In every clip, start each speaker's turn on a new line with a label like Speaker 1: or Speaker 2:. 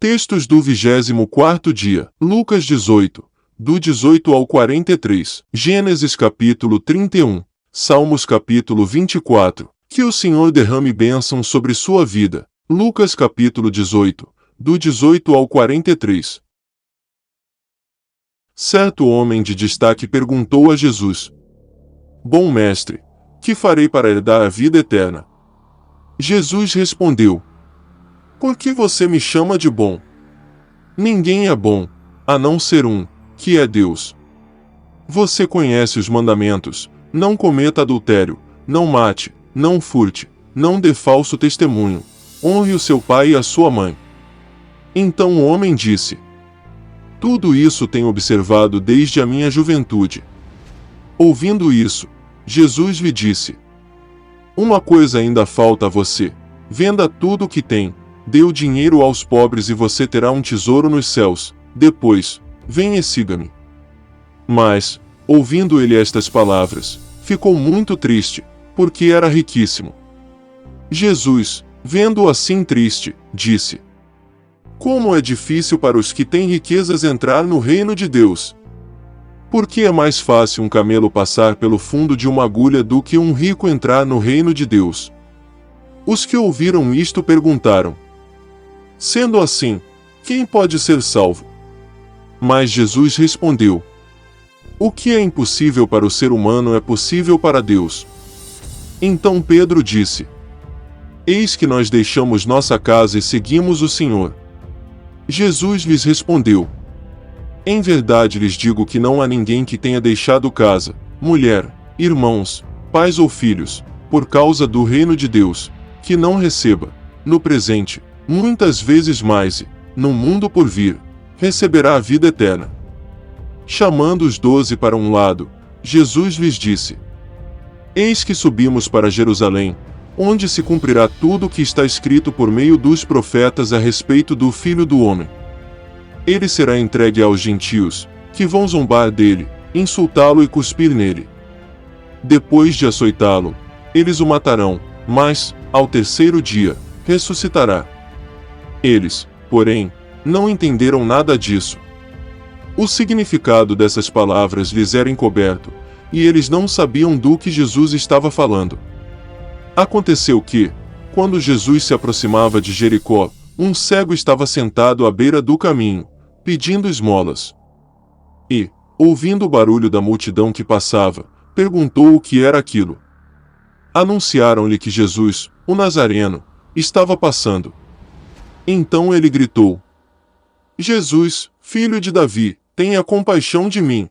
Speaker 1: Textos do 24º dia. Lucas 18, do 18 ao 43. Gênesis capítulo 31. Salmos capítulo 24. Que o Senhor derrame bênção sobre sua vida. Lucas capítulo 18, do 18 ao 43. Certo homem de destaque perguntou a Jesus: Bom mestre, que farei para herdar a vida eterna? Jesus respondeu: Por que você me chama de bom? Ninguém é bom, a não ser um, que é Deus. Você conhece os mandamentos: não cometa adultério, não mate, não furte, não dê falso testemunho, honre o seu pai e a sua mãe. Então o homem disse: Tudo isso tenho observado desde a minha juventude. Ouvindo isso, Jesus lhe disse: Uma coisa ainda falta a você. Venda tudo o que tem, dê o dinheiro aos pobres e você terá um tesouro nos céus. Depois, venha e siga-me. Mas, ouvindo ele estas palavras, ficou muito triste, porque era riquíssimo. Jesus, vendo-o assim triste, disse: Como é difícil para os que têm riquezas entrar no reino de Deus! Porque é mais fácil um camelo passar pelo fundo de uma agulha do que um rico entrar no reino de Deus. Os que ouviram isto perguntaram: Sendo assim, quem pode ser salvo? Mas Jesus respondeu: O que é impossível para o ser humano é possível para Deus. Então Pedro disse: Eis que nós deixamos nossa casa e seguimos o Senhor. Jesus lhes respondeu: Em verdade lhes digo que não há ninguém que tenha deixado casa, mulher, irmãos, pais ou filhos, por causa do reino de Deus, que não receba, no presente, muitas vezes mais e, no mundo por vir, receberá a vida eterna. Chamando os 12 para um lado, Jesus lhes disse: Eis que subimos para Jerusalém, onde se cumprirá tudo o que está escrito por meio dos profetas a respeito do Filho do Homem. Ele será entregue aos gentios, que vão zombar dele, insultá-lo e cuspir nele. Depois de açoitá-lo, eles o matarão, mas, ao terceiro dia, ressuscitará. Eles, porém, não entenderam nada disso. O significado dessas palavras lhes era encoberto, e eles não sabiam do que Jesus estava falando. Aconteceu que, quando Jesus se aproximava de Jericó, um cego estava sentado à beira do caminho, pedindo esmolas. E, ouvindo o barulho da multidão que passava, perguntou o que era aquilo. Anunciaram-lhe que Jesus, o Nazareno, estava passando. Então ele gritou: Jesus, filho de Davi, tenha compaixão de mim.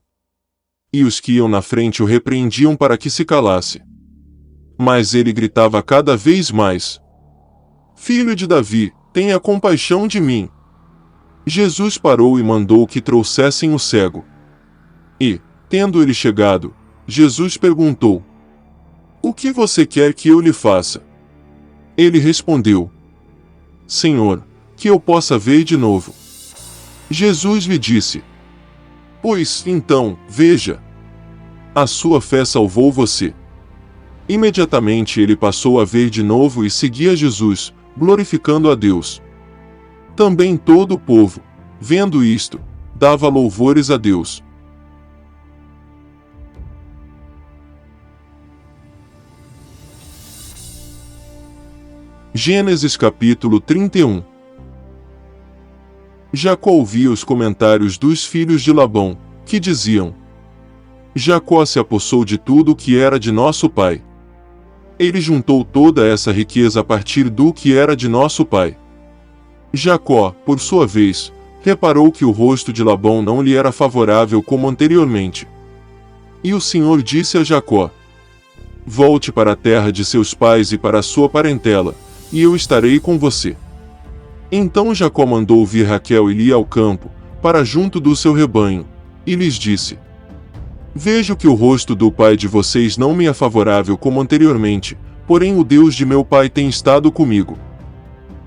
Speaker 1: E os que iam na frente o repreendiam para que se calasse. Mas ele gritava cada vez mais: Filho de Davi, tenha compaixão de mim. Jesus parou e mandou que trouxessem o cego. E, tendo ele chegado, Jesus perguntou: O que você quer que eu lhe faça? Ele respondeu: Senhor, que eu possa ver de novo. Jesus lhe disse: Pois, então, veja. A sua fé salvou você. Imediatamente ele passou a ver de novo e seguia Jesus, glorificando a Deus. Também todo o povo, vendo isto, dava louvores a Deus. Gênesis capítulo 31. Jacó ouvia os comentários dos filhos de Labão, que diziam: Jacó se apossou de tudo o que era de nosso pai. Ele juntou toda essa riqueza a partir do que era de nosso pai. Jacó, por sua vez, reparou que o rosto de Labão não lhe era favorável como anteriormente. E o Senhor disse a Jacó: Volte para a terra de seus pais e para a sua parentela, e eu estarei com você. Então Jacó mandou vir Raquel e Lia ao campo, para junto do seu rebanho, e lhes disse: Vejo que o rosto do pai de vocês não me é favorável como anteriormente, porém o Deus de meu pai tem estado comigo.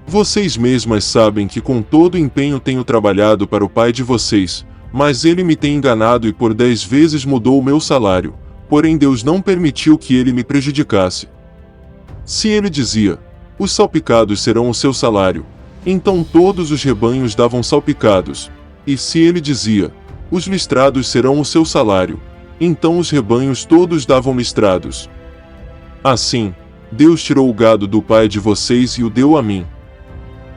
Speaker 1: Vocês mesmas sabem que com todo empenho tenho trabalhado para o pai de vocês, mas ele me tem enganado e por 10 vezes mudou o meu salário, porém Deus não permitiu que ele me prejudicasse. Se ele dizia: Os salpicados serão o seu salário, Então todos os rebanhos davam salpicados. E se ele dizia: os listrados serão o seu salário, então os rebanhos todos davam listrados. Assim, Deus tirou o gado do pai de vocês e o deu a mim.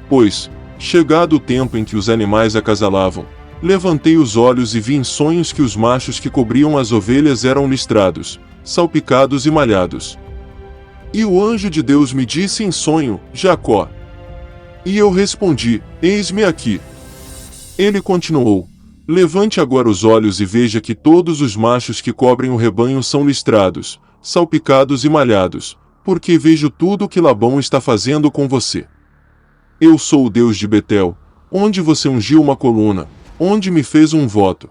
Speaker 1: Pois, chegado o tempo em que os animais acasalavam, levantei os olhos e vi em sonhos que os machos que cobriam as ovelhas eram listrados, salpicados e malhados. E o anjo de Deus me disse em sonho: Jacó. E eu respondi: eis-me aqui. Ele continuou: levante agora os olhos e veja que todos os machos que cobrem o rebanho são listrados, salpicados e malhados, porque vejo tudo o que Labão está fazendo com você. Eu sou o Deus de Betel, onde você ungiu uma coluna, onde me fez um voto.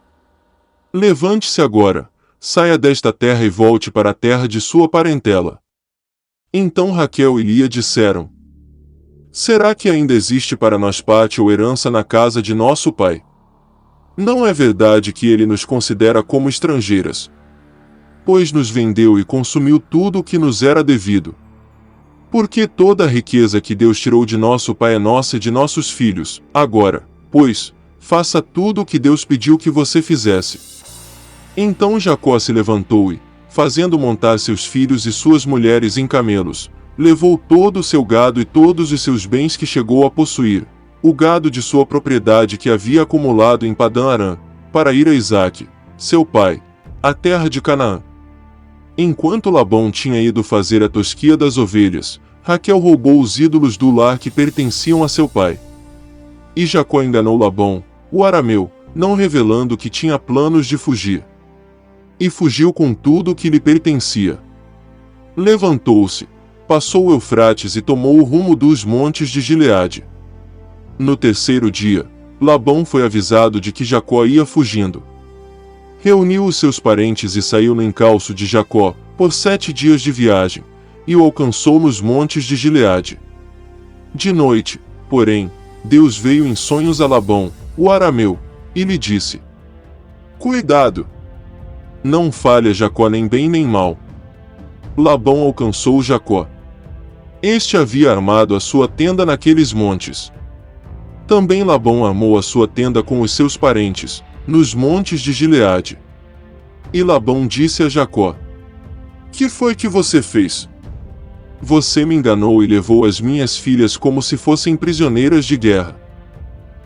Speaker 1: Levante-se agora, saia desta terra e volte para a terra de sua parentela. Então Raquel e Lia disseram: será que ainda existe para nós pátio ou herança na casa de nosso pai? Não é verdade que ele nos considera como estrangeiras? Pois nos vendeu e consumiu tudo o que nos era devido. Porque toda a riqueza que Deus tirou de nosso pai é nossa e de nossos filhos. Agora, pois, faça tudo o que Deus pediu que você fizesse. Então Jacó se levantou e, fazendo montar seus filhos e suas mulheres em camelos, levou todo o seu gado e todos os seus bens que chegou a possuir, o gado de sua propriedade que havia acumulado em Padã-Arã, para ir a Isaque, seu pai, à terra de Canaã. Enquanto Labão tinha ido fazer a tosquia das ovelhas, Raquel roubou os ídolos do lar que pertenciam a seu pai. E Jacó enganou Labão, o arameu, não revelando que tinha planos de fugir. E fugiu com tudo o que lhe pertencia. Levantou-se, passou o Eufrates e tomou o rumo dos montes de Gileade. No terceiro dia, Labão foi avisado de que Jacó ia fugindo. Reuniu os seus parentes e saiu no encalço de Jacó, por 7 dias de viagem, e o alcançou nos montes de Gileade. De noite, porém, Deus veio em sonhos a Labão, o arameu, e lhe disse: cuidado! Não falha Jacó nem bem nem mal. Labão alcançou Jacó. Este havia armado a sua tenda naqueles montes. Também Labão armou a sua tenda com os seus parentes, nos montes de Gileade. E Labão disse a Jacó: que foi que você fez? Você me enganou e levou as minhas filhas como se fossem prisioneiras de guerra.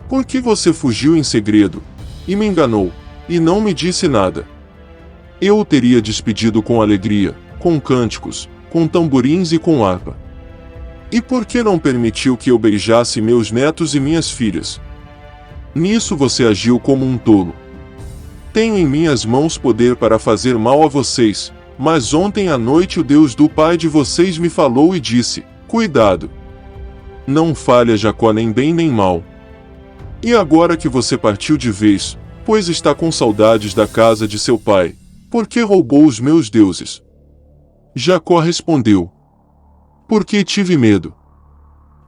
Speaker 1: Por que você fugiu em segredo, e me enganou, e não me disse nada? Eu o teria despedido com alegria, com cânticos, com tamborins e com harpa. E por que não permitiu que eu beijasse meus netos e minhas filhas? Nisso você agiu como um tolo. Tenho em minhas mãos poder para fazer mal a vocês, mas ontem à noite o Deus do pai de vocês me falou e disse: cuidado! Não falha Jacó nem bem nem mal. E agora que você partiu de vez, pois está com saudades da casa de seu pai, por que roubou os meus deuses? Jacó respondeu: porque tive medo.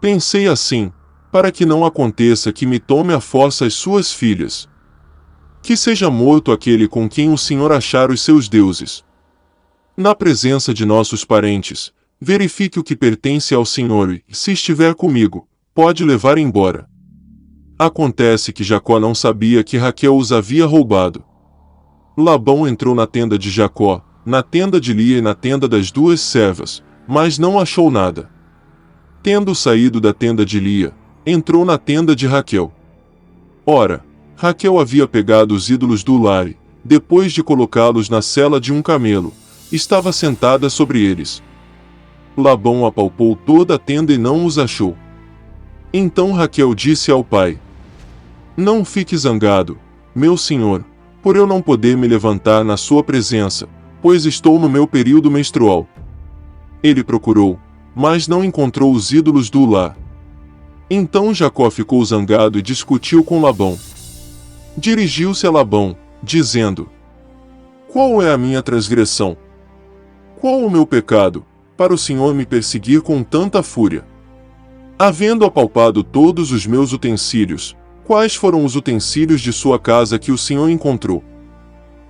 Speaker 1: Pensei assim, para que não aconteça que me tome à força as suas filhas. Que seja morto aquele com quem o Senhor achar os seus deuses. Na presença de nossos parentes, verifique o que pertence ao Senhor e, se estiver comigo, pode levar embora. Acontece que Jacó não sabia que Raquel os havia roubado. Labão entrou na tenda de Jacó, na tenda de Lia e na tenda das 2 servas, mas não achou nada. Tendo saído da tenda de Lia, entrou na tenda de Raquel. Ora, Raquel havia pegado os ídolos do lar e, depois de colocá-los na sela de um camelo, estava sentada sobre eles. Labão apalpou toda a tenda e não os achou. Então Raquel disse ao pai: não fique zangado, meu senhor, por eu não poder me levantar na sua presença, pois estou no meu período menstrual. Ele procurou, mas não encontrou os ídolos do lar. Então Jacó ficou zangado e discutiu com Labão. Dirigiu-se a Labão, dizendo: qual é a minha transgressão? Qual o meu pecado, para o Senhor me perseguir com tanta fúria? Havendo apalpado todos os meus utensílios, quais foram os utensílios de sua casa que o Senhor encontrou?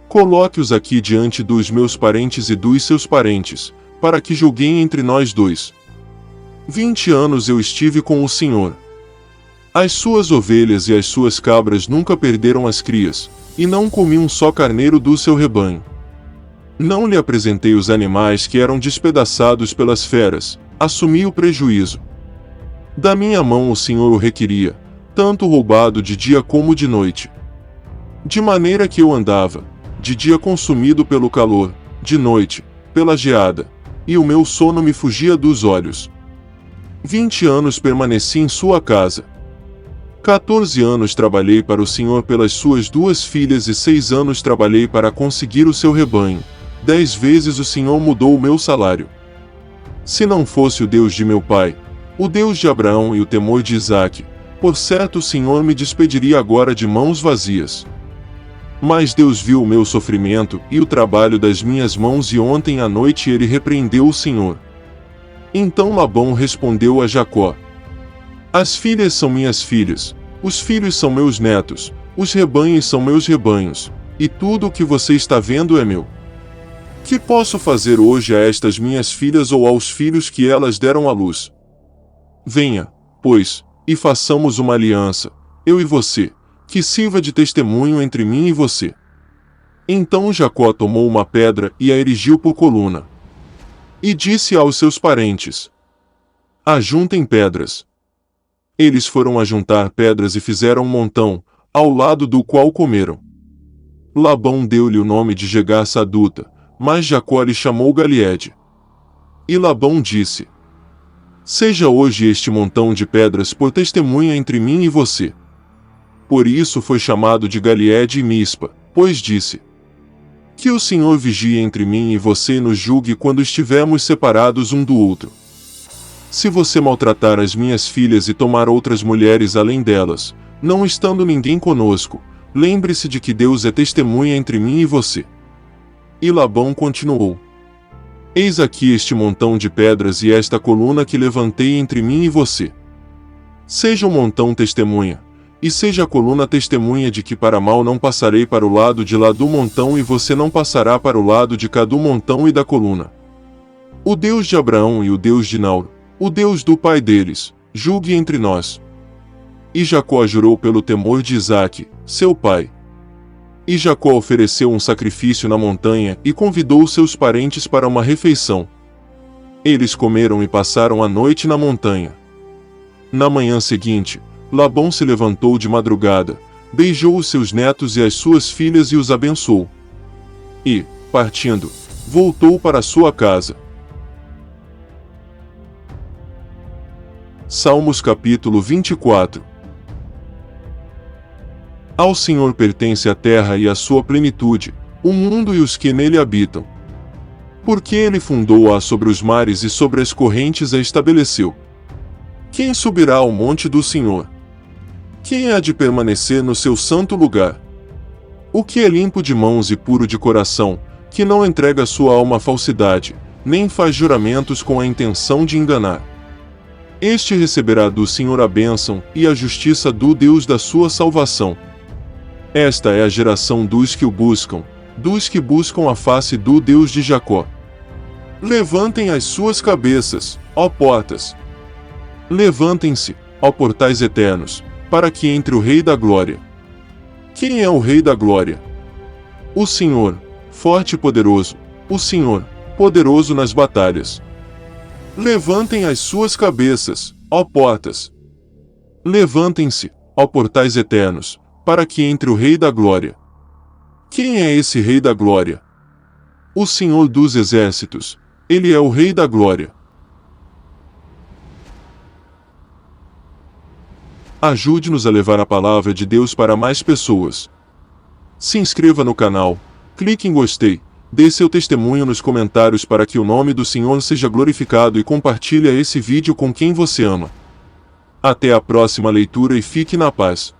Speaker 1: Coloque-os aqui diante dos meus parentes e dos seus parentes, para que julguem entre nós 2. 20 anos eu estive com o Senhor. As suas ovelhas e as suas cabras nunca perderam as crias, e não comi um só carneiro do seu rebanho. Não lhe apresentei os animais que eram despedaçados pelas feras, assumi o prejuízo. Da minha mão o Senhor o requeria, tanto roubado de dia como de noite. De maneira que eu andava, de dia consumido pelo calor, de noite, pela geada, e o meu sono me fugia dos olhos. 20 anos permaneci em sua casa. 14 anos trabalhei para o Senhor pelas suas 2 filhas e 6 anos trabalhei para conseguir o seu rebanho. 10 vezes o Senhor mudou o meu salário. Se não fosse o Deus de meu pai, o Deus de Abraão e o temor de Isaque, por certo o Senhor me despediria agora de mãos vazias. Mas Deus viu o meu sofrimento e o trabalho das minhas mãos e ontem à noite ele repreendeu o Senhor. Então Labão respondeu a Jacó: As filhas são minhas filhas, os filhos são meus netos, os rebanhos são meus rebanhos, e tudo o que você está vendo é meu. Que posso fazer hoje a estas minhas filhas ou aos filhos que elas deram à luz? Venha, pois, e façamos uma aliança, eu e você, que sirva de testemunho entre mim e você. Então Jacó tomou uma pedra e a erigiu por coluna. E disse aos seus parentes: Ajuntem pedras. Eles foram ajuntar pedras e fizeram um montão, ao lado do qual comeram. Labão deu-lhe o nome de Jegar-Saduta, mas Jacó lhe chamou Galeede. E Labão disse: Seja hoje este montão de pedras por testemunha entre mim e você. Por isso foi chamado de Galeede e Mispa, pois disse: Que o Senhor vigie entre mim e você e nos julgue quando estivermos separados um do outro. Se você maltratar as minhas filhas e tomar outras mulheres além delas, não estando ninguém conosco, lembre-se de que Deus é testemunha entre mim e você. E Labão continuou: Eis aqui este montão de pedras e esta coluna que levantei entre mim e você. Seja o montão testemunha, e seja a coluna testemunha de que para mal não passarei para o lado de lá do montão e você não passará para o lado de cá do montão e da coluna. O Deus de Abraão e o Deus de Naor, o Deus do pai deles, julgue entre nós. E Jacó jurou pelo temor de Isaque, seu pai. E Jacó ofereceu um sacrifício na montanha e convidou seus parentes para uma refeição. Eles comeram e passaram a noite na montanha. Na manhã seguinte, Labão se levantou de madrugada, beijou os seus netos e as suas filhas e os abençoou. E, partindo, voltou para sua casa. Salmos capítulo 24. Ao Senhor pertence a terra e a sua plenitude, o mundo e os que nele habitam. Porque ele fundou-a sobre os mares e sobre as correntes a estabeleceu. Quem subirá ao monte do Senhor? Quem há de permanecer no seu santo lugar? O que é limpo de mãos e puro de coração, que não entrega sua alma à falsidade, nem faz juramentos com a intenção de enganar. Este receberá do Senhor a bênção e a justiça do Deus da sua salvação. Esta é a geração dos que o buscam, dos que buscam a face do Deus de Jacó. Levantem as suas cabeças, ó portas. Levantem-se, ó portais eternos, para que entre o Rei da Glória. Quem é o Rei da Glória? O Senhor, forte e poderoso, o Senhor, poderoso nas batalhas. Levantem as suas cabeças, ó portas. Levantem-se, ó portais eternos, para que entre o Rei da Glória. Quem é esse Rei da Glória? O Senhor dos Exércitos, ele é o Rei da Glória. Ajude-nos a levar a palavra de Deus para mais pessoas. Se inscreva no canal, clique em gostei, dê seu testemunho nos comentários para que o nome do Senhor seja glorificado e compartilhe esse vídeo com quem você ama. Até a próxima leitura e fique na paz.